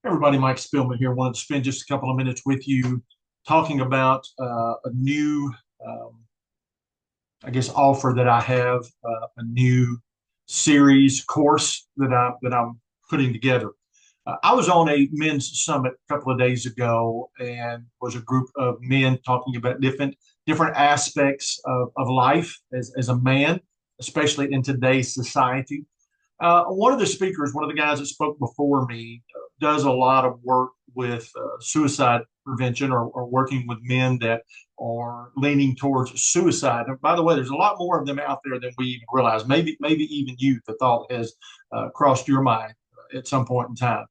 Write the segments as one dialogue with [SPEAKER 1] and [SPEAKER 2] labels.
[SPEAKER 1] Everybody, Mike Spillman here. Wanted to spend just a couple of minutes with you talking about a new, um, offer that I have, a new series course that I'm putting together. I was on a men's summit a couple of days ago, and was a group of men talking about different aspects of life as a man, especially in today's society. One of the speakers, one of the guys that spoke before me, does a lot of work with suicide prevention, or working with men that are leaning towards suicide. And by the way, there's a lot more of them out there than we even realize. Maybe even you, the thought has crossed your mind at some point in time.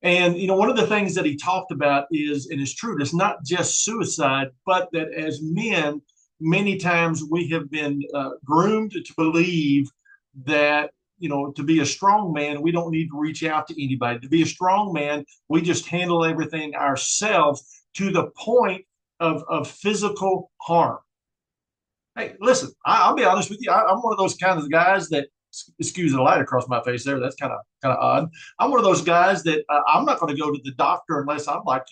[SPEAKER 1] And one of the things that he talked about is, and it's true, it's not just suicide, but that as men, many times we have been groomed to believe that to be a strong man, we don't need to reach out to anybody. To be a strong man, we just handle everything ourselves, to the point of physical harm. Hey, listen, I'll be honest with you. I'm one of those kinds of guys that, excuse the light across my face there. That's kind of odd. I'm one of those guys that I'm not going to go to the doctor unless I'm like,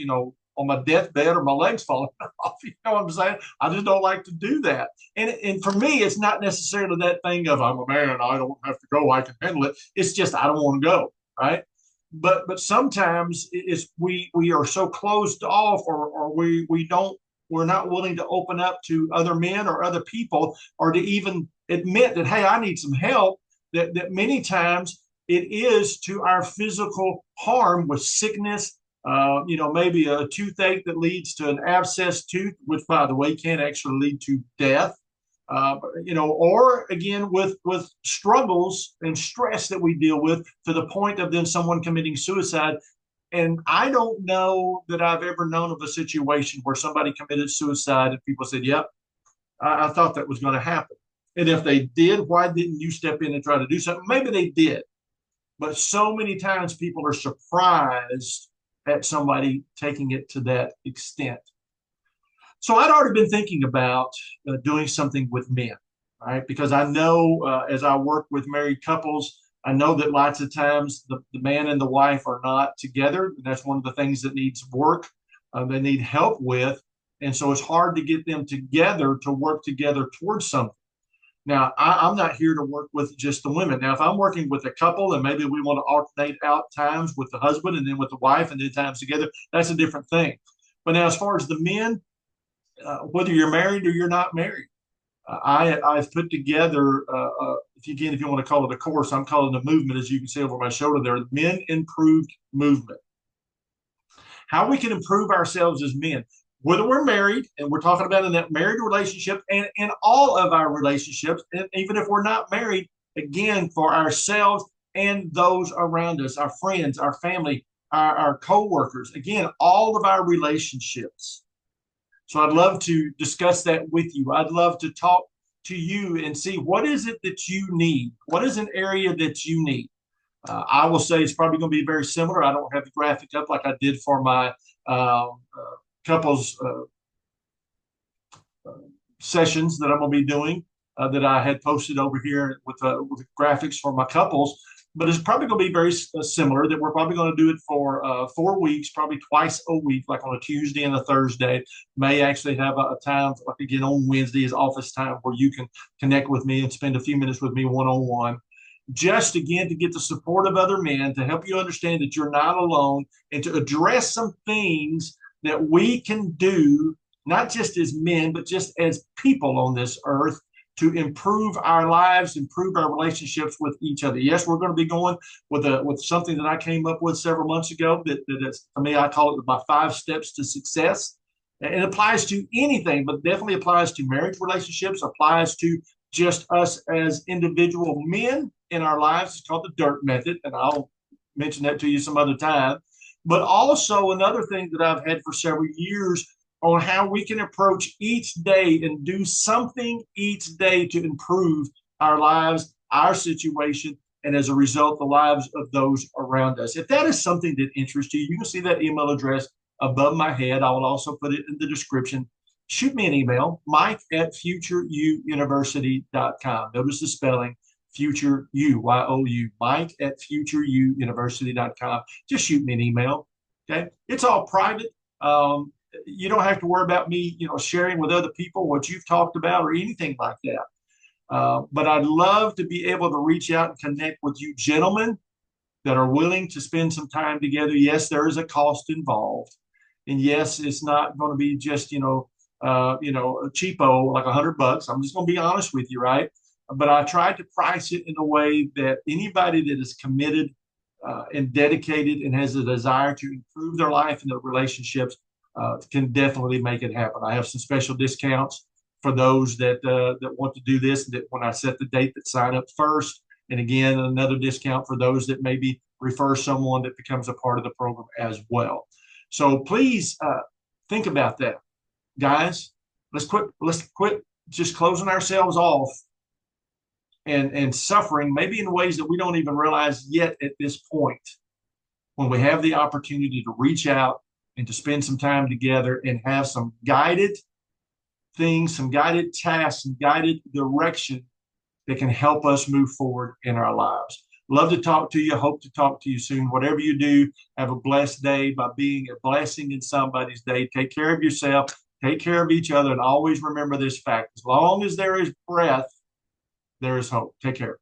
[SPEAKER 1] on my deathbed or my legs falling off. You know what I'm saying? I just don't like to do that. And for me, it's not necessarily that thing of I'm a man, I don't have to go, I can handle it. It's just I don't want to go, right? But sometimes it's we are so closed off, or we don't we're not willing to open up to other men or other people, or to even admit that, hey, I need some help, that many times it is to our physical harm, with sickness, maybe a toothache that leads to an abscessed tooth, which, by the way, can actually lead to death. Or again, with struggles and stress that we deal with, to the point of then someone committing suicide. And I don't know that I've ever known of a situation where somebody committed suicide and people said, "Yep, I thought that was going to happen." And if they did, why didn't you step in and try to do something? Maybe they did, but so many times people are surprised at somebody taking it to that extent. So I'd already been thinking about doing something with men, right? Because I know, as I work with married couples, I know that lots of times the man and the wife are not together. That's one of the things that needs work, they need help with. And so it's hard to get them together to work together towards something. Now, I'm not here to work with just the women. Now, if I'm working with a couple and maybe we want to alternate out times with the husband and then with the wife and then times together, that's a different thing. But now, as far as the men, whether you're married or you're not married, I've put together, if you want to call it a course, I'm calling it a movement, as you can see over my shoulder there, the Men Improved Movement. How we can improve ourselves as men, whether we're married, and we're talking about in that married relationship, and in all of our relationships, and even if we're not married, again, for ourselves and those around us, our friends, our family, our co-workers, again, all of our relationships. So I'd love to discuss that with you. I'd love to talk to you and see, what is it that you need? What is an area that you need? I will say it's probably going to be very similar. I don't have the graphic up like I did for my couples sessions that I'm going to be doing, that I had posted over here with graphics for my couples. But it's probably going to be very similar, that we're probably going to do it for 4 weeks, probably twice a week, like on a Tuesday and a Thursday. May actually have a time, like again on Wednesday is office time, where you can connect with me and spend a few minutes with me one-on-one, just again to get the support of other men, to help you understand that you're not alone, and to address some things that we can do, not just as men, but just as people on this earth, to improve our lives, improve our relationships with each other. Yes, we're going to be going with something that I came up with several months ago. That is, to me, I call it my 5 steps to success. And it applies to anything, but definitely applies to marriage relationships, applies to just us as individual men in our lives. It's called the DIRT method, and I'll mention that to you some other time. But also another thing that I've had for several years, on how we can approach each day and do something each day to improve our lives, our situation, and as a result, the lives of those around us. If that is something that interests you, you can see that email address above my head. I will also put it in the description. Shoot me an email, Mike at futureuuniversity.com. Notice the spelling, Future You, Y-O-U, Mike at futureyouuniversity.com. Just shoot me an email. Okay. It's all private. Um, you don't have to worry about me, sharing with other people what you've talked about or anything like that. But I'd love to be able to reach out and connect with you gentlemen that are willing to spend some time together. Yes, there is a cost involved. And yes, it's not going to be just, a cheapo, like $100. I'm just going to be honest with you, right? But I tried to price it in a way that anybody that is committed and dedicated and has a desire to improve their life and their relationships can definitely make it happen. I have some special discounts for those that want to do this. That when I set the date, that sign up first, and again another discount for those that maybe refer someone that becomes a part of the program as well. So please think about that, guys. Let's quit just closing ourselves off and suffering maybe in ways that we don't even realize yet at this point, when we have the opportunity to reach out and to spend some time together and have some guided things, some guided tasks, some guided direction that can help us move forward in our lives. Love to talk to you. Hope to talk to you soon. Whatever you do, have a blessed day by being a blessing in somebody's day. Take care of yourself, take care of each other, and always remember this fact: as long as there is breath, there is hope. Take care.